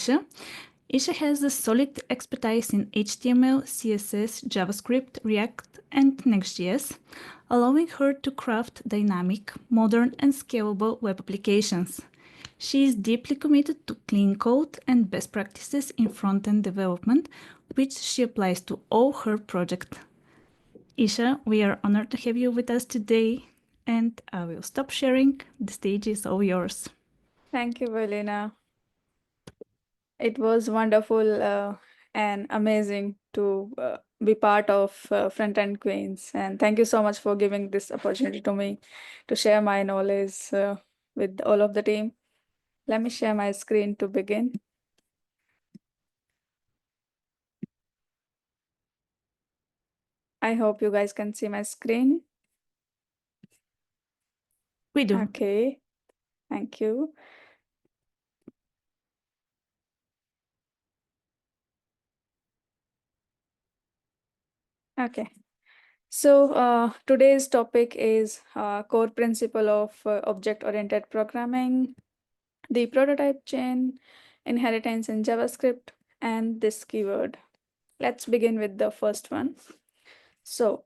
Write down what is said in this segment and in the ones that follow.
Isha. Isha has a solid expertise in HTML, CSS, JavaScript, React, and NextJS, allowing her to craft dynamic, modern, and scalable web applications. She is deeply committed to clean code and best practices in front-end development, which she applies to all her projects. Isha, we are honored to have you with us today, and I will stop sharing. The stage is all yours. Thank you, Violina. It was wonderful and amazing to be part of Frontend Queens. And thank you so much for giving this opportunity to me to share my knowledge with all of the team. Let me share my screen to begin. I hope you guys can see my screen. We do. Okay, thank you. Okay. So today's topic is core principle of object-oriented programming, the prototype chain, inheritance in JavaScript, and this keyword. Let's begin with the first one. So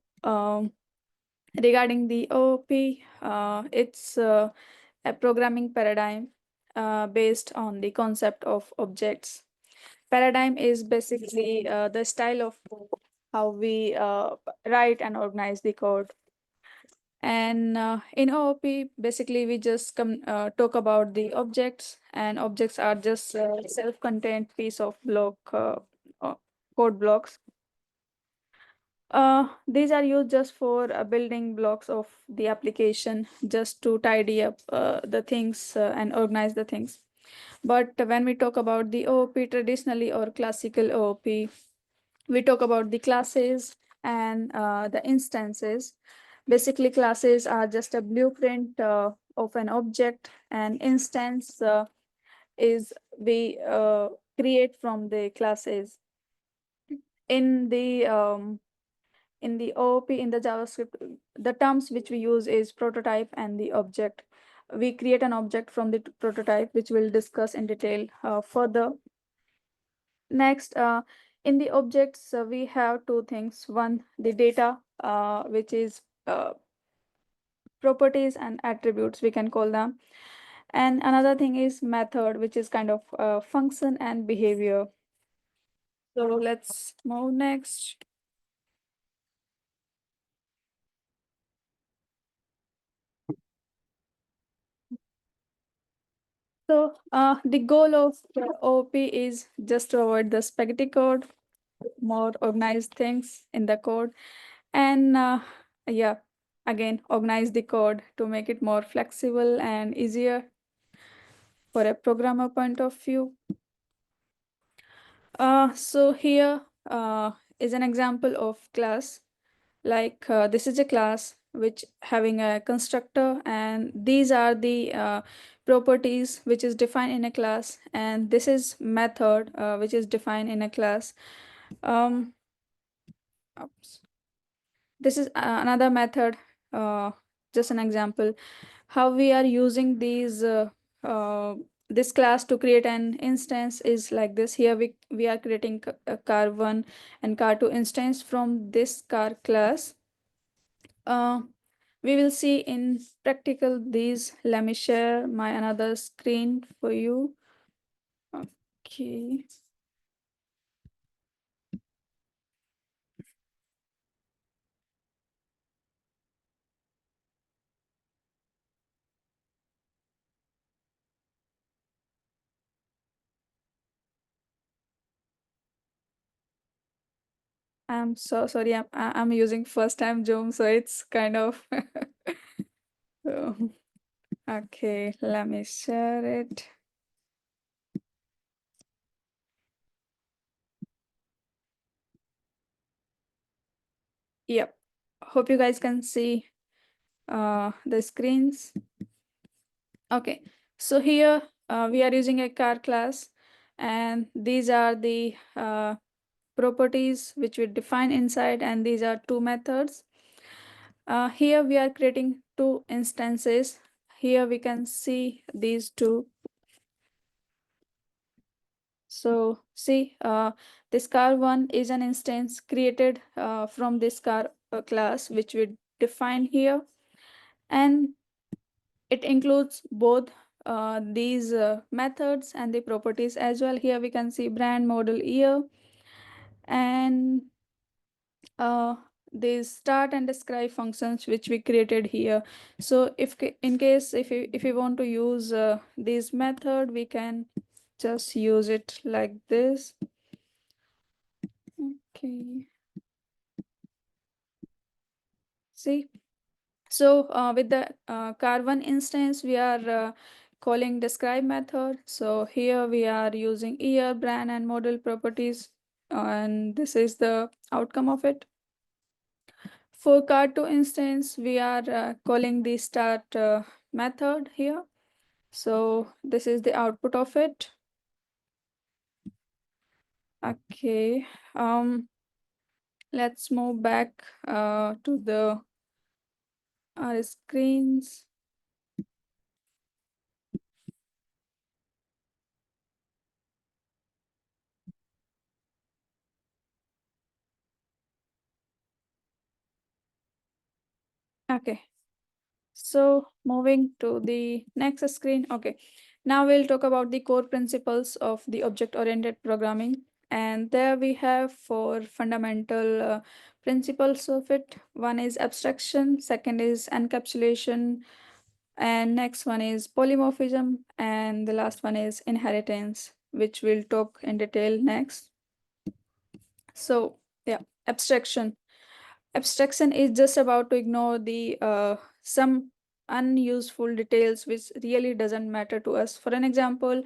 regarding the OOP, it's a programming paradigm based on the concept of objects. Paradigm is basically the style of how we write and organize the code. And in OOP, basically, we just talk about the objects, and objects are just self-contained piece of code blocks. These are used just for building blocks of the application, just to tidy up the things and organize the things. But when we talk about the OOP traditionally or classical OOP, we talk about the classes and the instances. Basically, classes are just a blueprint of an object, and instance is we create from the classes. In the OOP, in the JavaScript, the terms which we use is prototype and the object. We create an object from the prototype, which we'll discuss in detail further. Next, in the objects, we have two things. One, the data, which is properties and attributes, we can call them. And another thing is method, which is kind of function and behavior. So let's move next. So the goal of OOP is just to avoid the spaghetti code, more organized things in the code, and yeah, again, organize the code to make it more flexible and easier for a programmer point of view. So here is an example of class. Like this is a class which having a constructor, and these are the properties which is defined in a class, and this is method which is defined in a class. Oops. This is another method, just an example how we are using this class to create an instance is like this. Here we are creating a car1 and car2 instance from this car class. We will see in practical these. Let me share my another screen for you. Okay. I'm so sorry. I'm using first time Zoom, so it's kind of so, okay. Let me share it. Yep. Hope you guys can see the screens. Okay. So here we are using a car class, and these are the properties which we define inside, and these are two methods. Here we are creating two instances. Here we can see these two. So see, this car1 is an instance created from this car class, which we define here, and it includes both these methods and the properties as well. Here we can see brand, model, year, and these start and describe functions which we created here. So in case if you want to use this method, we can just use it like this. Okay, see, so with the car1 instance, we are calling describe method. So here we are using year, brand, and model properties, and this is the outcome of it. For car2 instance, we are calling the start method here. So this is the output of it. Okay, let's move back to the our screens. Okay, so moving to the next screen. Okay, now we'll talk about the core principles of the object-oriented programming. And there we have four fundamental principles of it. One is abstraction, second is encapsulation, and next one is polymorphism, and the last one is inheritance, which we'll talk in detail next. So yeah, abstraction. Abstraction is just about to ignore the some unuseful details which really doesn't matter to us. For an example,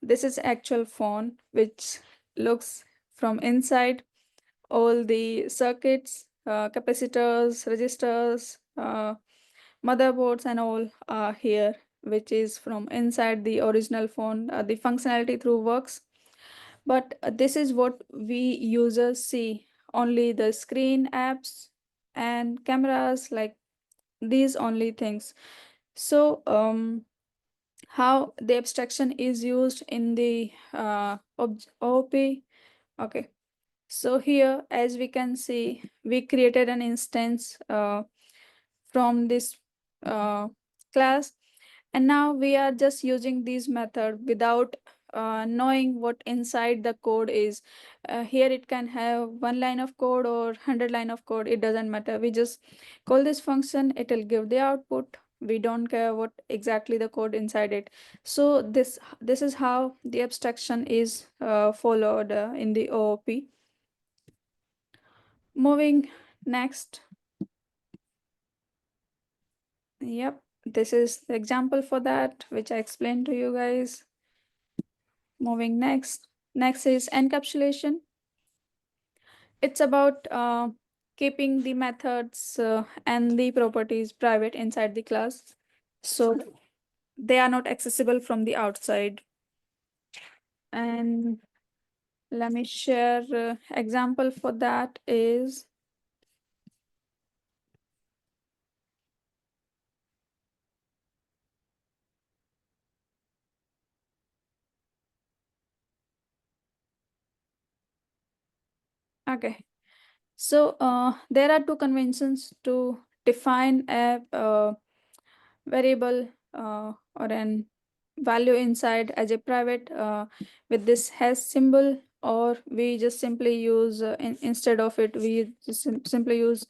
this is actual phone which looks from inside. All the circuits, capacitors, registers, motherboards and all are here, which is from inside the original phone. The functionality through works, but this is what we users see, only the screen, apps, and cameras, like these only things. So how the abstraction is used in the OP. Okay, so here as we can see, we created an instance from this class, and now we are just using this method without knowing what inside the code is. Here it can have one line of code or 100 line of code, it doesn't matter. We just call this function, it will give the output. We don't care what exactly the code inside it. So this is how the abstraction is followed in the OOP. Moving next. Yep, this is the example for that, which I explained to you guys. Moving next. Next is encapsulation. It's about keeping the methods and the properties private inside the class, so they are not accessible from the outside. And let me share example for that is, okay. So there are two conventions to define a variable or an value inside as a private with this hash symbol, or we just simply use instead of it, we just simply use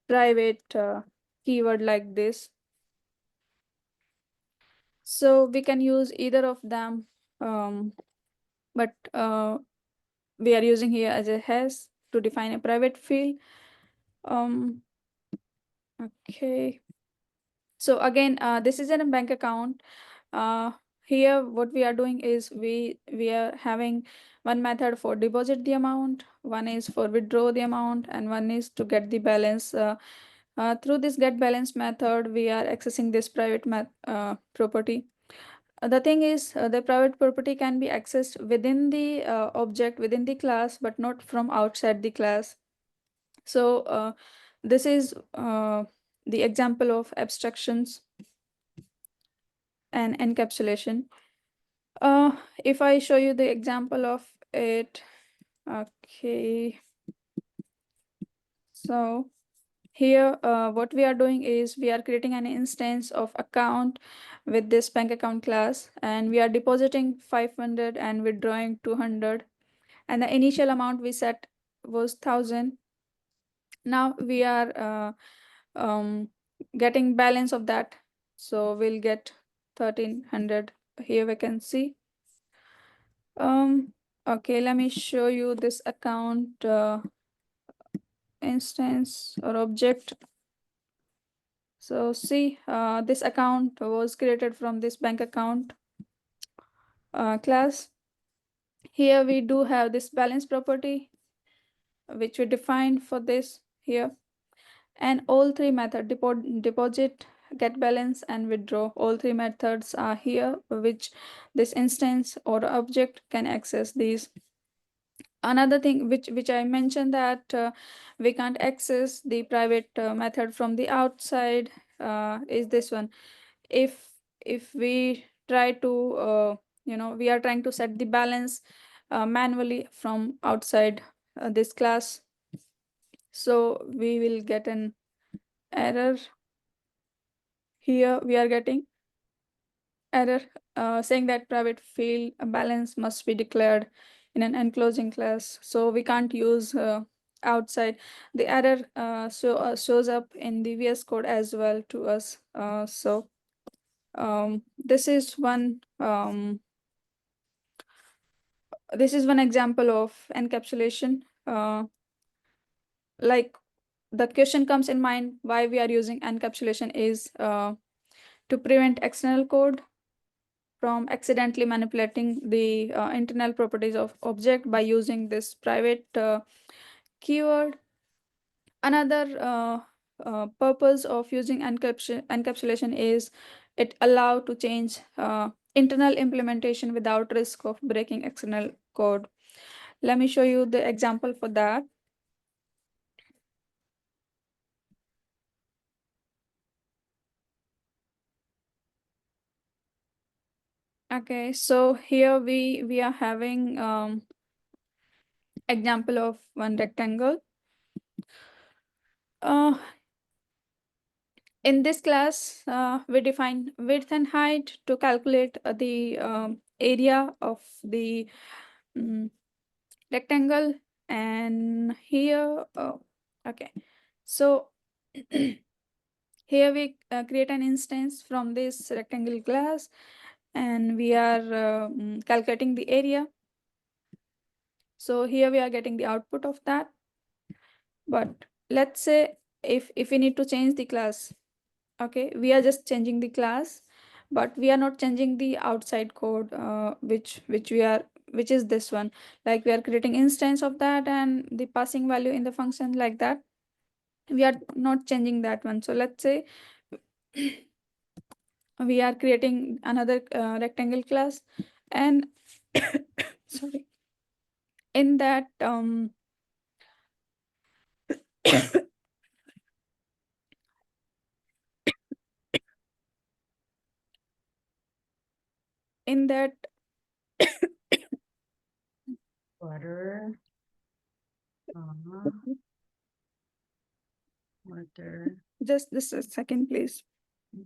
private keyword like this. So we can use either of them, but we are using here as a hash to define a private field. Okay, so again, this is in a bank account. Here what we are doing is we are having one method for deposit the amount, one is for withdraw the amount, and one is to get the balance. Through this get balance method, we are accessing this private property. The thing is, the private property can be accessed within the object, within the class, but not from outside the class. So this is the example of abstractions and encapsulation. If I show you the example of it, okay. So here, what we are doing is we are creating an instance of account with this bank account class, and we are depositing 500 and withdrawing 200, and the initial amount we set was 1000. Now we are getting balance of that, so we'll get 1300. Here we can see. Okay, let me show you this account instance or object. So see, this account was created from this bank account class. Here we do have this balance property, which we defined for this here. And all three methods, deposit, get balance, and withdraw, all three methods are here, which this instance or object can access these. Another thing which I mentioned, that we can't access the private method from the outside, is this one. If we try to we are trying to set the balance manually from outside this class, so we will get an error. Here we are getting error saying that private field balance must be declared in an enclosing class, so we can't use outside. The error shows up in the VS Code as well to us. So this is one example of encapsulation. Like, the question comes in mind, why we are using encapsulation is to prevent external code from accidentally manipulating the internal properties of object by using this private keyword. Another purpose of using encapsulation is it allow to change internal implementation without risk of breaking external code. Let me show you the example for that. Okay, so here we are having example of one rectangle. In this class, we define width and height to calculate the area of the rectangle. And here, okay, so here we create an instance from this rectangle class, and we are calculating the area. So here we are getting the output of that. But let's say if we need to change the class, okay, we are just changing the class, but we are not changing the outside code, which is this one. Like, we are creating instance of that and the passing value in the function, like that. We are not changing that one. So let's say we are creating another rectangle class, and sorry, in that in that Water. Water. just a second, please.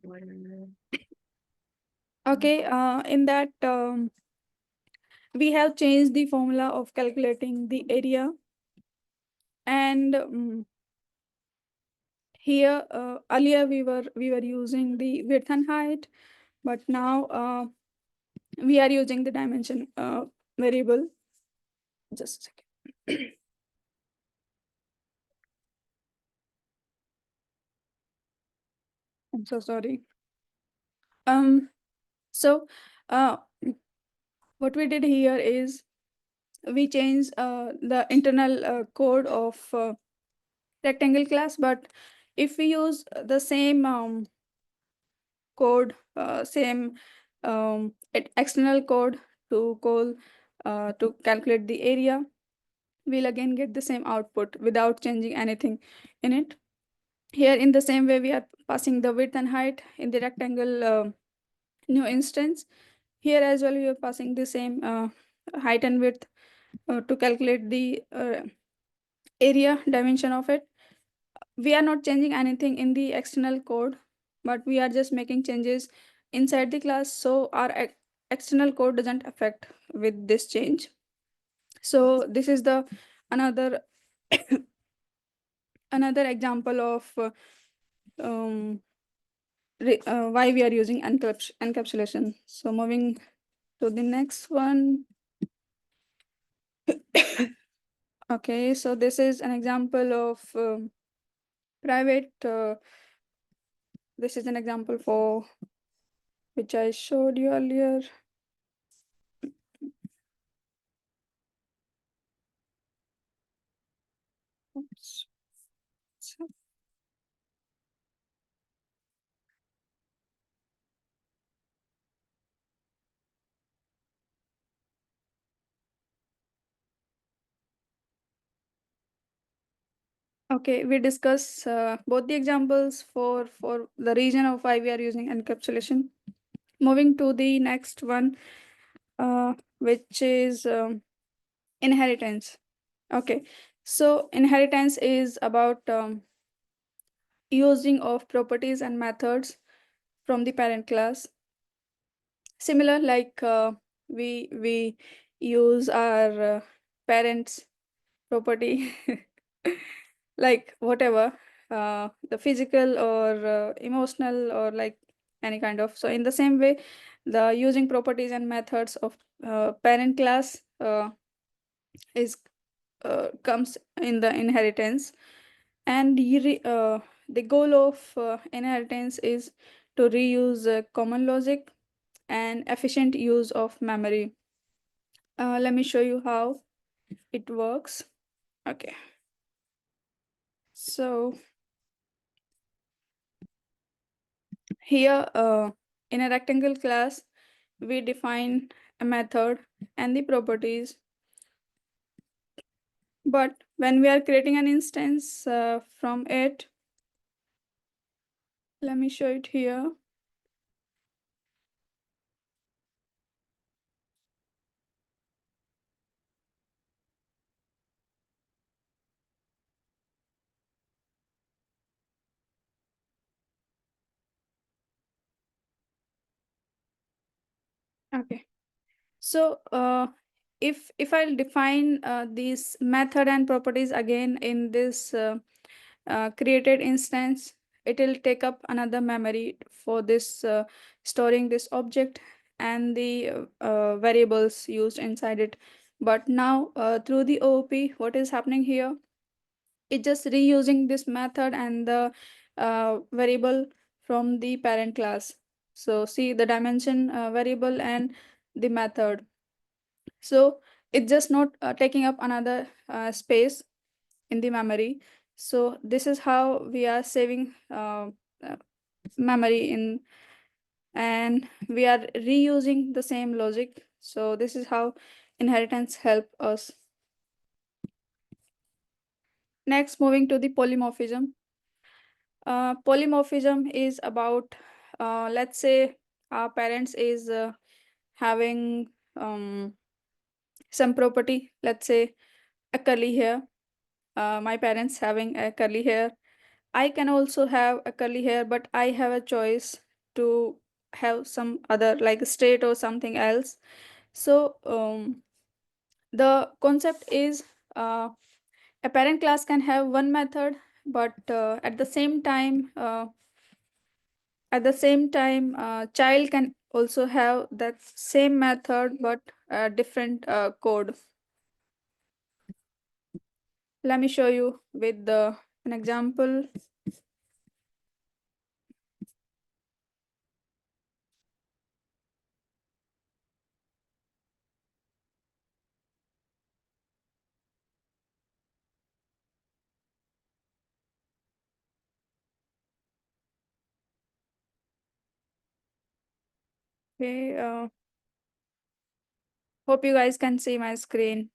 Water. Okay, in that we have changed the formula of calculating the area. And here earlier we were using the width and height, but now we are using the dimension variable. Just a second. I'm so sorry. So what we did here is we changed the internal code of rectangle class, but if we use the same code, same external code to call to calculate the area, we'll again get the same output without changing anything in it. Here, in the same way, we are passing the width and height in the rectangle new instance, Here as well, we are passing the same height and width to calculate the area dimension of it. We are not changing anything in the external code, but we are just making changes inside the class, so our external code doesn't affect with this change. So this is the another another example of why we are using encapsulation. So moving to the next one. Okay, so this is an example of private. This is an example for which I showed you earlier. Oops. Okay, we discuss both the examples for the reason of why we are using encapsulation. Moving to the next one, which is inheritance. Okay, so inheritance is about using of properties and methods from the parent class. Similar, like we use our parents property like whatever, the physical or emotional or like any kind of. So in the same way, the using properties and methods of parent class is comes in the inheritance. And the goal of inheritance is to reuse common logic and efficient use of memory. Let me show you how it works. Okay, so here in a rectangle class, we define a method and the properties. But when we are creating an instance from it, let me show it here. Okay, so if I'll define these method and properties again in this created instance, it will take up another memory for this storing this object and the variables used inside it. But now through the OOP, what is happening here? It just reusing this method and the variable from the parent class. So see the dimension variable and the method. So it's just not taking up another space in the memory. So this is how we are saving memory in, and we are reusing the same logic. So this is how inheritance help us. Next, moving to the polymorphism. Polymorphism is about, let's say our parents is having some property, let's say a curly hair. My parents having a curly hair. I can also have a curly hair, but I have a choice to have some other like straight or something else. So the concept is a parent class can have one method, but child can also have that same method but different code. Let me show you with an example. Okay, hope you guys can see my screen.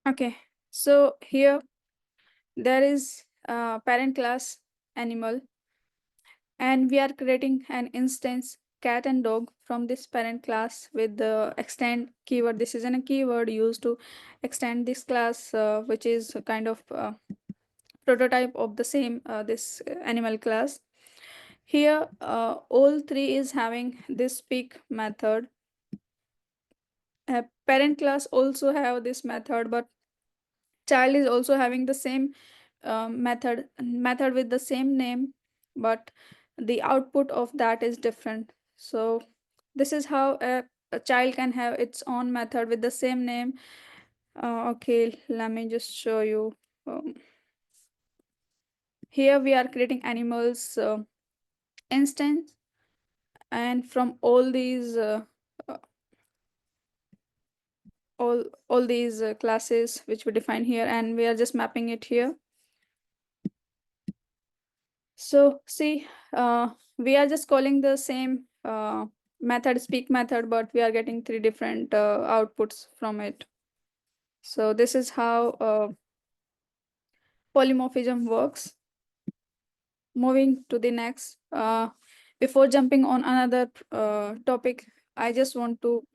Okay, so here there is a parent class animal, and we are creating an instance cat and dog from this parent class with the extend keyword. This is a keyword used to extend this class, which is a kind of prototype of the same this animal class. Here all three is having this speak method. Parent class also have this method, but child is also having the same method with the same name, but the output of that is different. So this is how a child can have its own method with the same name. Okay, let me just show you. Here we are creating animals instance, and from all these uh, all these classes which we define here, and we are just mapping it here. So see, we are just calling the same method speak method, but we are getting three different outputs from it. So this is how polymorphism works. Moving to the next, before jumping on another topic, I just want to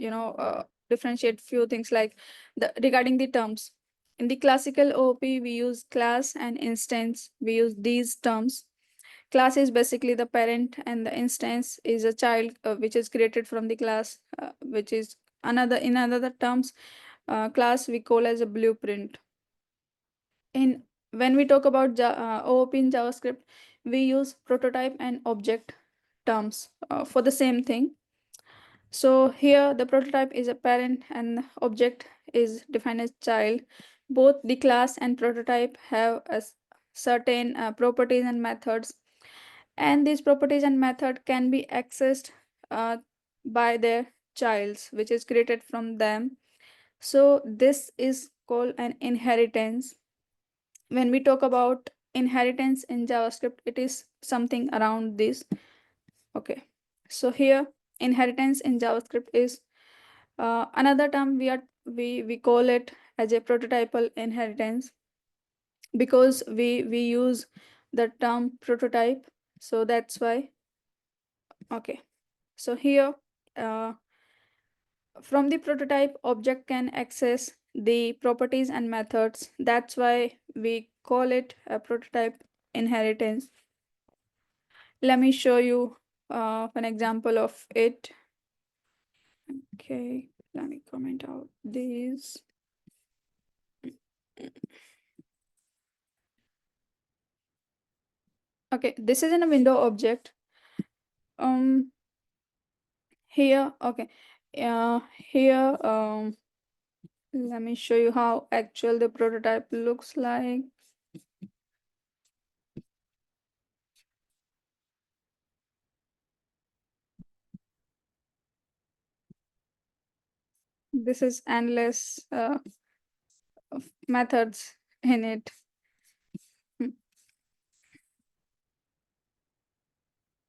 differentiate few things like regarding the terms. In the classical OOP, we use class and instance. We use these terms. Class is basically the parent, and the instance is a child which is created from the class, which is another in another terms. Class we call as a blueprint. In when we talk about OOP in JavaScript, we use prototype and object terms for the same thing. So here the prototype is a parent and object is defined as child. Both the class and prototype have a certain properties and methods, and these properties and method can be accessed uh, by their childs, which is created from them. So this is called an inheritance. When we talk about inheritance in JavaScript, it is something around this. Okay, so here inheritance in JavaScript is another term. We call it as a prototypal inheritance because we use the term prototype, so that's why. Okay, so here uh, from the prototype, object can access the properties and methods. That's why we call it a prototype inheritance. Let me show you an example of it. Okay, let me comment out these. Okay, this is in a window object. Here, okay, here let me show you how actual the prototype looks like. This is endless of methods in it. Hmm.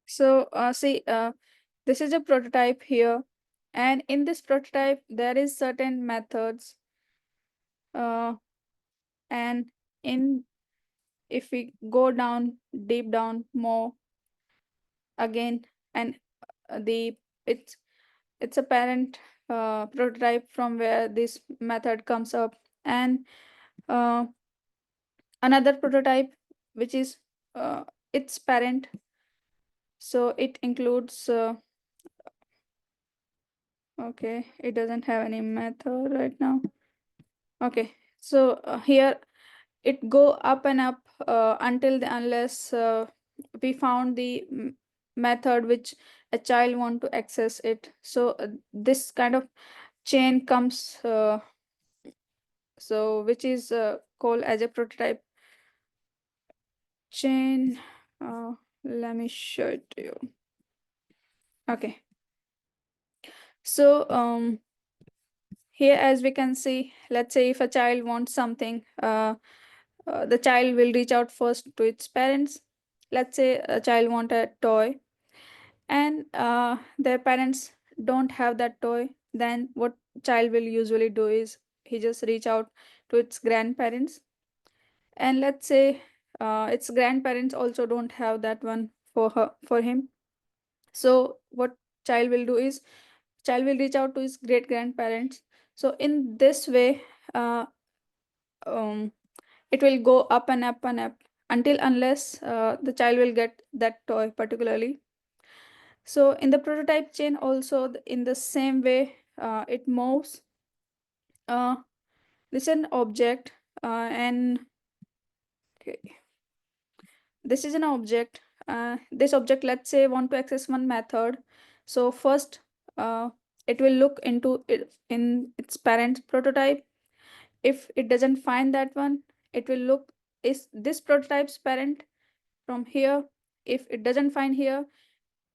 So see, this is a prototype here, and in this prototype there is certain methods, and in if we go down deep down more again, and the it's a parent prototype from where this method comes up, and uh, another prototype which is its parent, so it includes okay, it doesn't have any method right now. Okay, so here it go up and up until unless we found the method which a child want to access it. So this kind of chain comes, so which is called as a prototype chain. Let me show it to you. Okay, so here as we can see, let's say if a child wants something, the child will reach out first to its parents. Let's say a child want a toy, and their parents don't have that toy. Then what child will usually do is he just reach out to its grandparents, and let's say its grandparents also don't have that one for him. So what child will do is child will reach out to his great grandparents. So in this way, uh, um, it will go up and up and up until unless the child will get that toy particularly. So in the prototype chain also, in the same way, it moves. This is an object, and okay, this is an object. This object, let's say, want to access one method. So first, it will look into it in its parent prototype. If it doesn't find that one, it will look, is this prototype's parent from here. If it doesn't find here,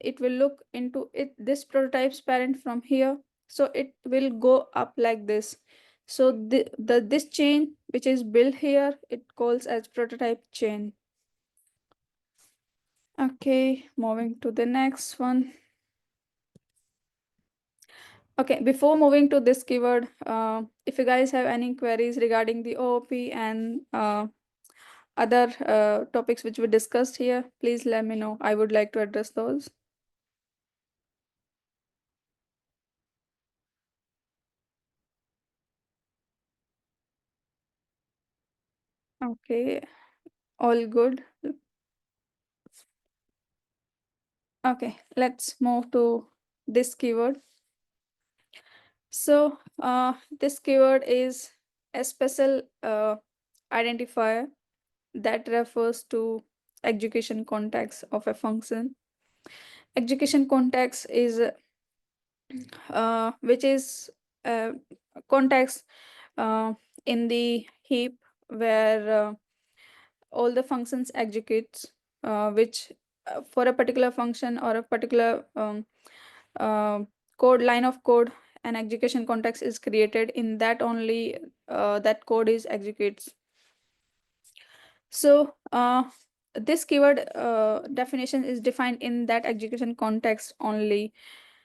it will look into it this prototype's parent from here. So it will go up like this. So this chain which is built here, it calls as prototype chain. Okay, moving to the next one. Okay, before moving to this keyword, if you guys have any queries regarding the OOP and other topics which we discussed here, please let me know. I would like to address those. Okay, all good. Okay, let's move to this keyword. So this keyword is a special identifier that refers to execution context of a function. Execution context is which is context in the heap where all the functions executes, which for a particular function or a particular uh, code line of code, an execution context is created. In that only that code is executes. So this keyword definition is defined in that execution context only.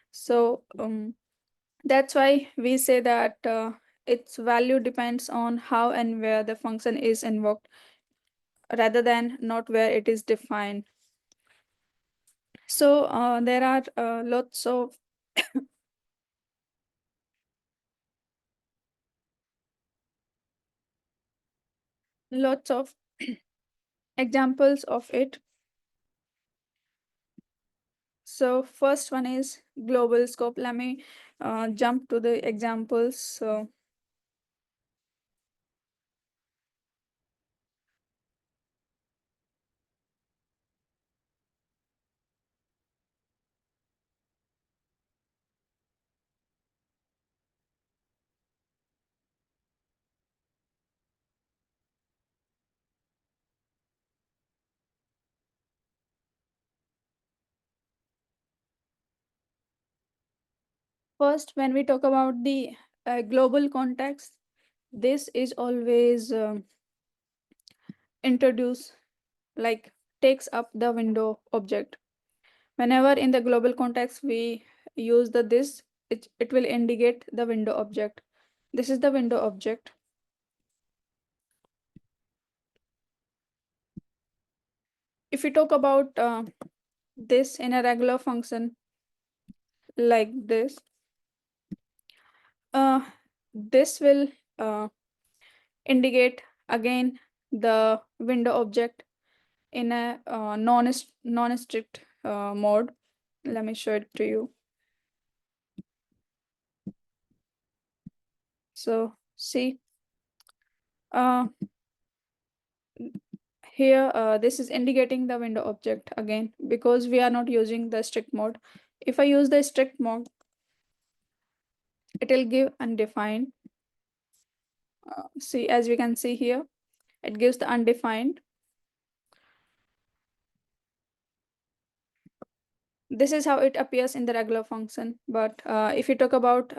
So that's why we say that its value depends on how and where the function is invoked, rather than not where it is defined. So there are lots of lots of examples of it. So first one is global scope. Let me jump to the examples. So first, when we talk about the global context, this is always introduced, like takes up the window object. Whenever in the global context we use the this, it will indicate the window object. This is the window object. If we talk about this in a regular function like this will indicate again the window object in a non-strict mode. Let me show it to you. So see, here this is indicating the window object again, because we are not using the strict mode. If I use the strict mode, it will give undefined. See, as we can see here, it gives the undefined. This is how it appears in the regular function. But if you talk about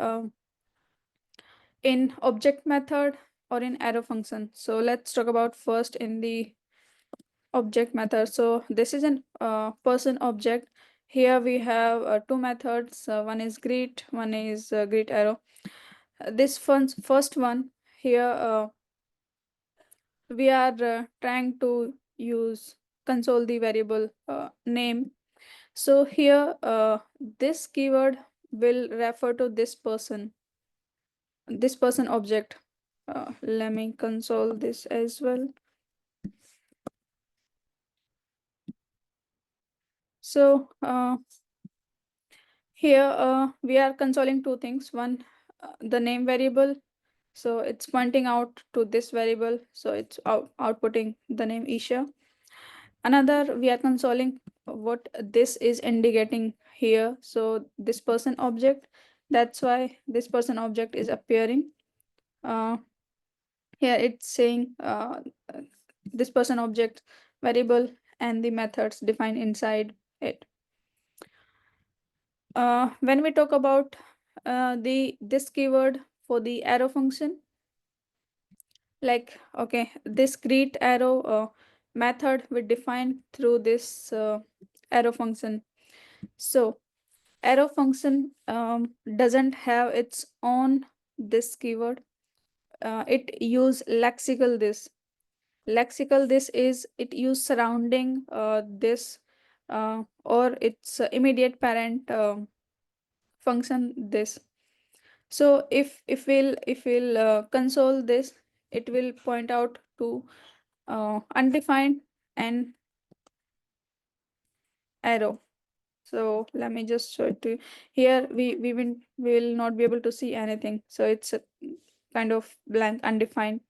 in object method or in arrow function, so let's talk about first in the object method. So this is an person object. Here we have two methods. One is greet, one is greet arrow. This first one here, we are trying to use console the variable name. So here this keyword will refer to this person object. Let me console this as well. So here we are consoling two things. One, the name variable, so it's pointing out to this variable, so it's outputting the name Isha. Another, we are consoling what this is indicating here, so this person object, that's why this person object is appearing. Here it's saying this person object variable and the methods defined inside it. When we talk about this keyword for the arrow function, like, okay, this greet arrow method we define through this arrow function. So arrow function doesn't have its own this keyword. It use lexical this. Lexical this is it use surrounding this or its immediate parent function this. So if we'll console this, it will point out to undefined and arrow. So let me just show it to you. Here we will not be able to see anything, so it's a kind of blank undefined.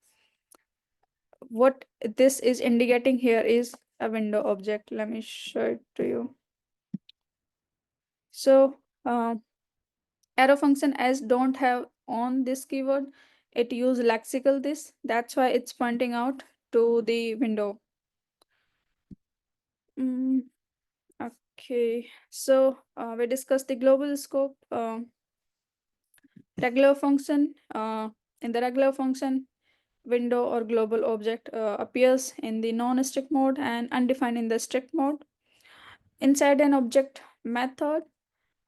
What this is indicating here is a window object. Let me show it to you. So arrow function as don't have on this keyword, it use lexical this, that's why it's pointing out to the window. Okay, so we discussed the global scope. Regular function, in the regular function, window or global object appears in the non-strict mode and undefined in the strict mode. Inside an object method,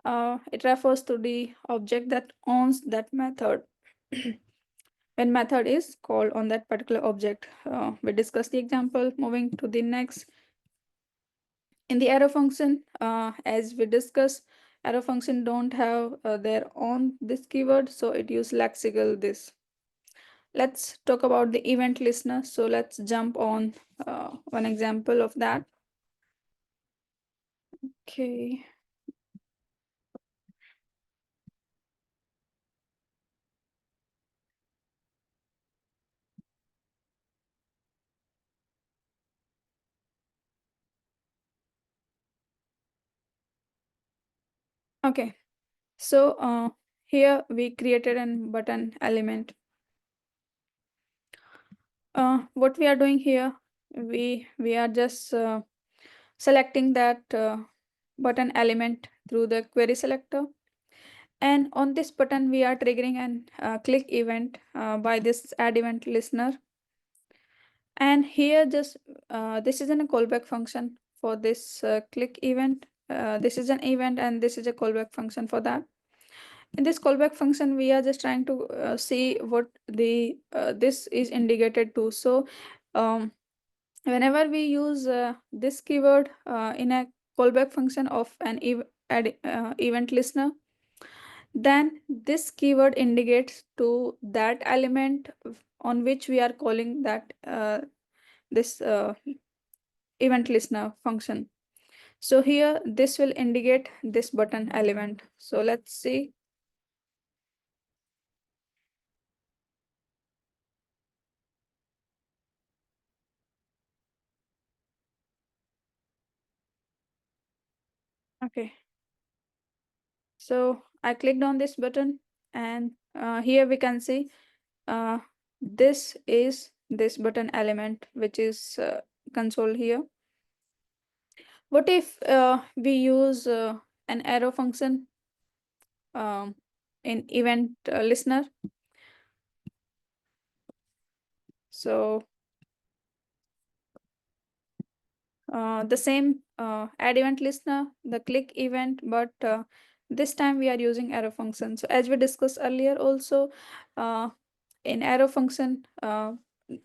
it refers to the object that owns that method when method is called on that particular object. We discussed the example. Moving to the next. In the arrow function, as we discussed, arrow function don't have their own this keyword, so it use lexical this. Let's talk about the event listener. So let's jump on one example of that. Okay. Okay. So here we created a button element. What we are doing here, we are just selecting that button element through the query selector. And on this button, we are triggering an click event by this add event listener. And here just this is a callback function for this click event. This is an event and this is a callback function for that. In this callback function, we are just trying to see what the this is indicated to. So whenever we use this keyword in a callback function of an event listener, then this keyword indicates to that element on which we are calling that this event listener function. So here this will indicate this button element. So let's see. Okay. So I clicked on this button and here we can see this is this button element which is console here. What if we use an arrow function in event listener? So the same add event listener, the click event, but this time we are using arrow function. So as we discussed earlier also, in arrow function,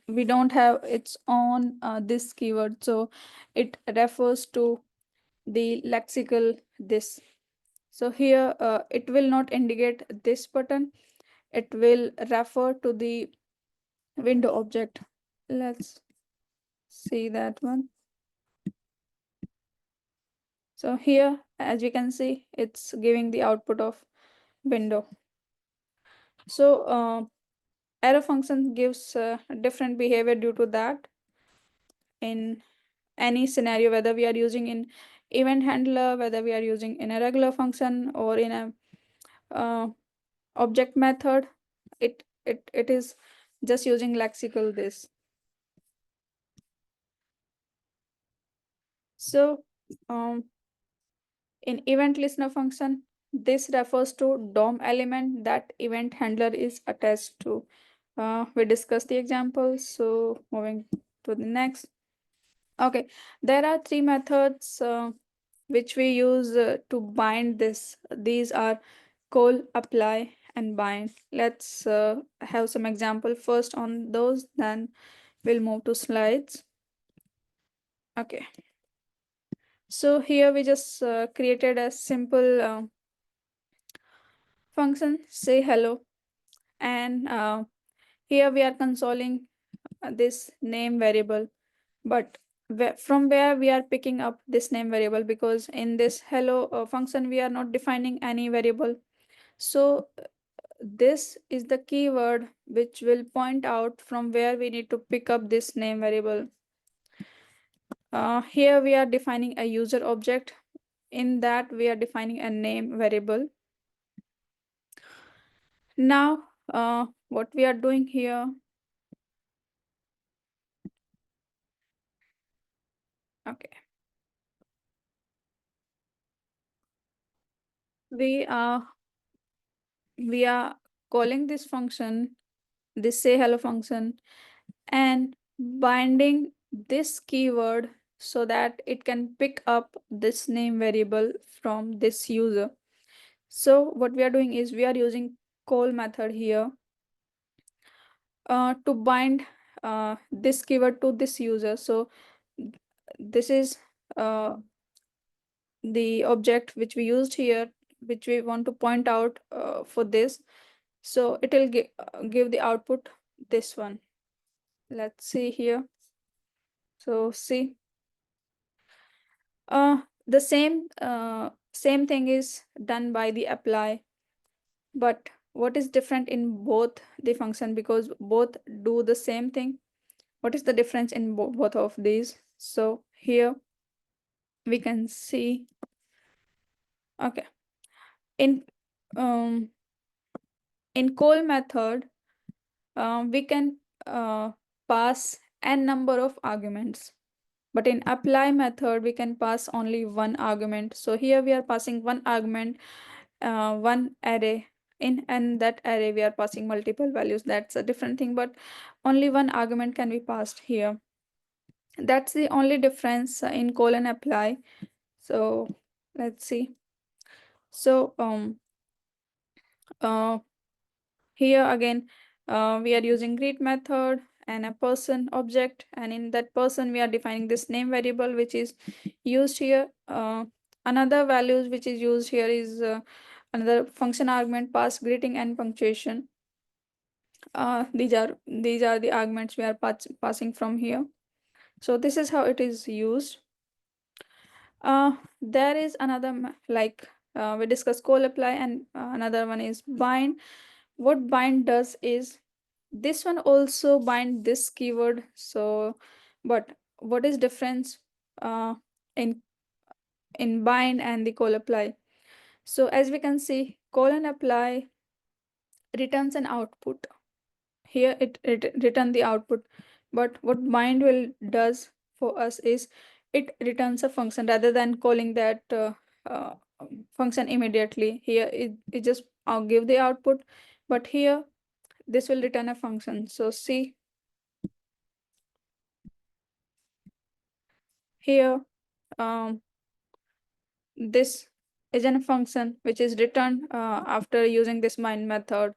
we don't have its own this keyword, so it refers to the lexical this. So here it will not indicate this button, it will refer to the window object. Let's see that one. So here, as you can see, it's giving the output of window. So arrow function gives different behavior due to that in any scenario, whether we are using in event handler, whether we are using in a regular function or in a object method, it is just using lexical this. So in event listener function, this refers to DOM element that event handler is attached to. We discussed the examples, so moving to the next. Okay, there are three methods which we use to bind this. These are call, apply, and bind. Let's have some example first on those, then we'll move to slides. Okay, so here we just created a simple function, say hello, and here we are consoling this name variable, but from where we are picking up this name variable, because in this hello function we are not defining any variable. So this is the keyword which will point out from where we need to pick up this name variable. Here we are defining a user object, in that we are defining a name variable. Now what we are doing here, okay, we are calling this function, this say hello function, and binding this keyword so that it can pick up this name variable from this user. So what we are doing is we are using call method here to bind this keyword to this user. So this is the object which we used here, which we want to point out for this. So it will give the output this one. Let's see here. So see, the same thing is done by the apply, but what is different in both the function, because both do the same thing? What is the difference in both of these? So here we can see, okay, in call method we can pass n number of arguments, but in apply method we can pass only one argument. So here we are passing one argument, one array in, and that array we are passing multiple values. That's a different thing, but only one argument can be passed here. That's the only difference in call and apply. So let's see. So here again we are using greet method and a person object, and in that person we are defining this name variable which is used here. Another values which is used here is another function argument, pass, greeting, and punctuation. These are the arguments we are passing from here. So this is how it is used. There is another like we discussed call, apply, and another one is bind. What bind does is this one also bind this keyword. So but what is difference in bind and the call apply? So as we can see, call and apply returns an output. Here it return the output, but what bind will does for us is it returns a function rather than calling that uh, function immediately. Here it just give the output, but here this will return a function. So see here, this is a function which is returned after using this bind method.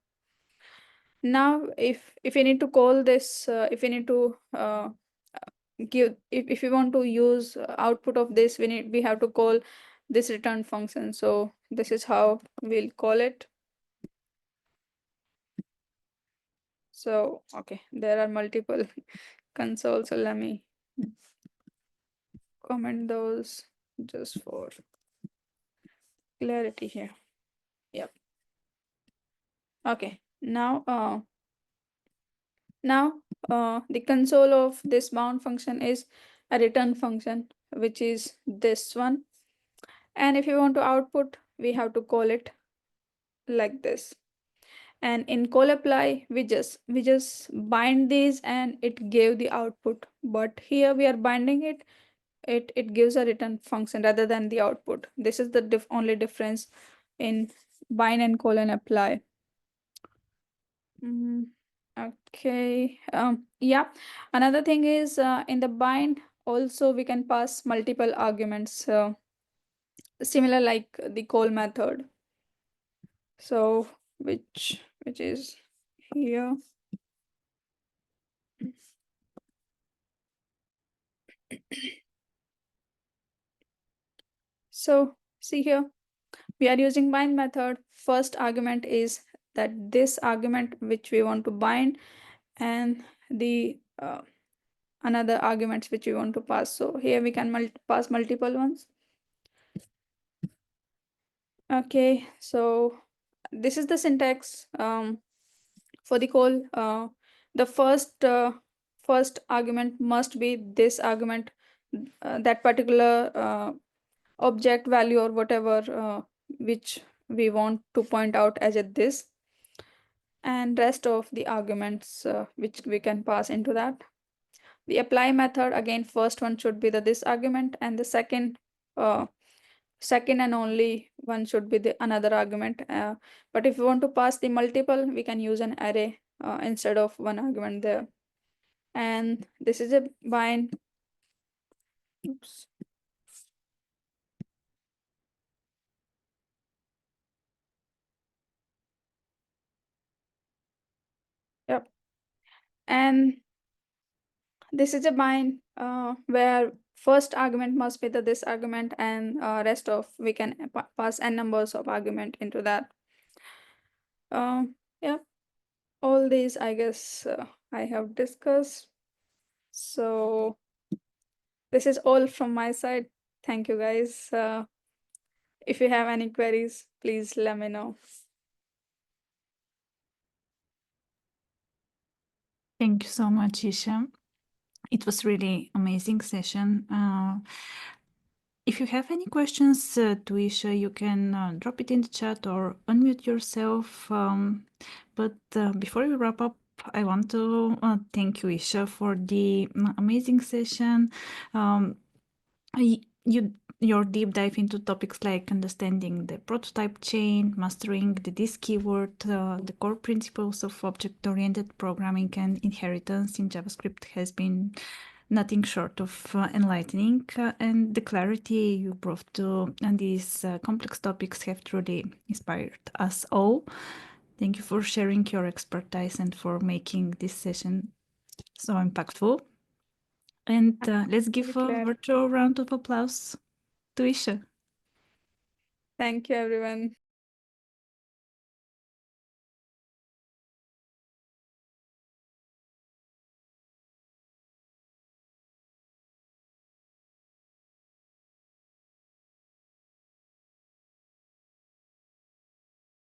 Now, if we need to call this, if we need to give, if we want to use output of this, we have to call this return function. So this is how we'll call it. So okay, there are multiple consoles, so let me comment those just for clarity here. Yep. Okay, now the console of this bound function is a return function, which is this one. And if you want to output, we have to call it like this. And in call apply, we just bind these and it gave the output. But here we are binding it, it gives a return function rather than the output. This is the only difference in bind and call and apply. Okay. Yeah. Another thing is in the bind also we can pass multiple arguments, similar like the call method. So which is here. So see here, we are using bind method. First argument is that this argument which we want to bind, and the another arguments which we want to pass. So here we can pass multiple ones. Okay, so this is the syntax for the call. The first argument must be this argument, that particular object value or whatever which we want to point out as a this, and rest of the arguments which we can pass into that. The apply method, again, first one should be the this argument, and the second and only one should be the another argument. But if you want to pass the multiple, we can use an array instead of one argument there. And this is a bind. Oops. Yep. And this is a bind where first argument must be the this argument, and rest of we can pass n numbers of argument into that. Yeah, all these I guess I have discussed. So this is all from my side. Thank you guys. If you have any queries, please let me know. Thank you so much, Isha. It was really amazing session. If you have any questions to Isha, you can drop it in the chat or unmute yourself. But before we wrap up, I want to thank you, Isha, for the amazing session. Your deep dive into topics like understanding the prototype chain, mastering the this keyword, the core principles of object-oriented programming and inheritance in JavaScript has been nothing short of enlightening, and the clarity you brought to these complex topics have truly inspired us all. Thank you for sharing your expertise and for making this session so impactful. And let's give a virtual round of applause to Isha. Thank you, everyone.